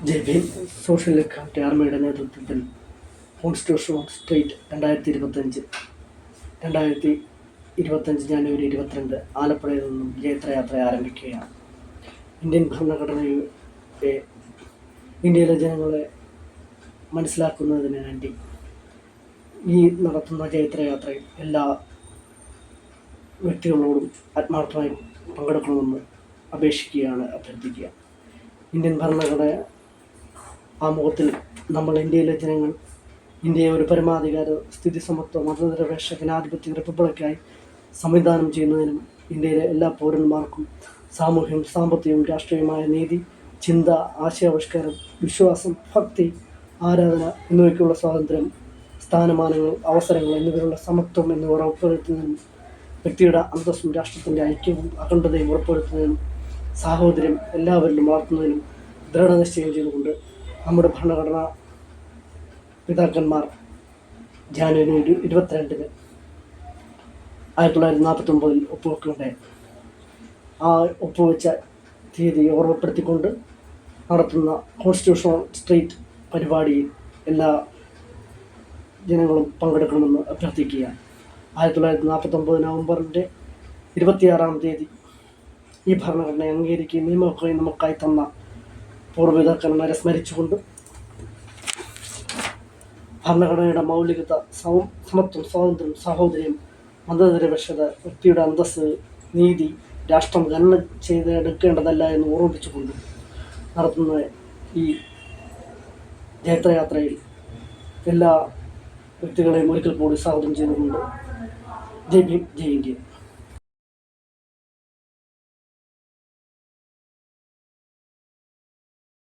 ജയ് Bhim social liberation ആർമിയുടെ നേതൃത്വത്തിൽ constitution street 2025 ജനുവരി 22 ആലപ്പുഴയിൽ നിന്നും ജൈത്രയാത്ര ആരംഭിക്കുകയാണ്. ഇന്ത്യൻ ഭരണഘടനയുടെ ഇന്ത്യയിലെ ജനങ്ങളെ മനസ്സിലാക്കുന്നതിന് വേണ്ടി ഈ നടത്തുന്ന ജൈത്രയാത്രയിൽ എല്ലാ വ്യക്തികളോടും ആത്മാർത്ഥമായി പങ്കെടുക്കണമെന്ന് അഭ്യർത്ഥിക്കുക. ഇന്ത്യൻ ഭരണഘടന ആമുഖത്തിൽ നമ്മൾ ഇന്ത്യയിലെ ജനങ്ങൾ ഇന്ത്യയെ ഒരു പരമാധികാര സ്ഥിതി സമത്വ മതനിരപേക്ഷ ജനാധിപത്യ റിപ്പബ്ലിക്കായി സംവിധാനം ചെയ്യുന്നതിനും ഇന്ത്യയിലെ എല്ലാ പൗരന്മാർക്കും സാമൂഹ്യം സാമ്പത്തികവും രാഷ്ട്രീയമായ നീതി, ചിന്ത, ആശയാവിഷ്കാരം, വിശ്വാസം, ഭക്തി, ആരാധന എന്നിവയ്ക്കുള്ള സ്വാതന്ത്ര്യം, സ്ഥാനമാനങ്ങൾ, അവസരങ്ങൾ എന്നിവയുള്ള സമത്വം എന്നിവ ഉറപ്പുവരുത്തുന്നതിനും വ്യക്തിയുടെ അന്തസ്സും രാഷ്ട്രത്തിൻ്റെ ഐക്യവും അഖണ്ഡതയും ഉറപ്പുവരുത്തുന്നതിനും സാഹോദര്യം എല്ലാവരിലും വളർത്തുന്നതിനും ദൃഢനിശ്ചയം ചെയ്തുകൊണ്ട് നമ്മുടെ ഭരണഘടനാ പിതാക്കന്മാർ ജനുവരി 22 1949 ഒപ്പുവെക്കുകയുണ്ടായി. ആ ഒപ്പുവെച്ച തീയതി ഓർമ്മപ്പെടുത്തിക്കൊണ്ട് നടത്തുന്ന കോൺസ്റ്റിറ്റ്യൂഷൻ സ്ട്രീറ്റ് പരിപാടിയിൽ എല്ലാ ജനങ്ങളും പങ്കെടുക്കണമെന്ന് അഭ്യർത്ഥിക്കുക. 1949 നവംബർ 26 ഈ ഭരണഘടനയെ അംഗീകരിക്കുകയും നിയമമൊക്കെ നമുക്കായി തന്ന പൂർവ്വപിതാക്കന്മാരെ സ്മരിച്ചുകൊണ്ട് ഭരണഘടനയുടെ മൗലികത, സമത്വം, സ്വാതന്ത്ര്യം, സാഹോദര്യം, മതനിരപേക്ഷത, വ്യക്തിയുടെ അന്തസ്സ്, നീതി, രാഷ്ട്രം ഖനന ചെയ്തെടുക്കേണ്ടതല്ല എന്ന് ഓർമ്മിപ്പിച്ചുകൊണ്ട് നടത്തുന്ന ഈ ജൈത്രയാത്രയിൽ എല്ലാ വ്യക്തികളെയും ഒരിക്കൽ കൂടി സ്വാഗതം ചെയ്തുകൊണ്ട് ജയ് ഭീം, ജയ് ഇന്ത്യ.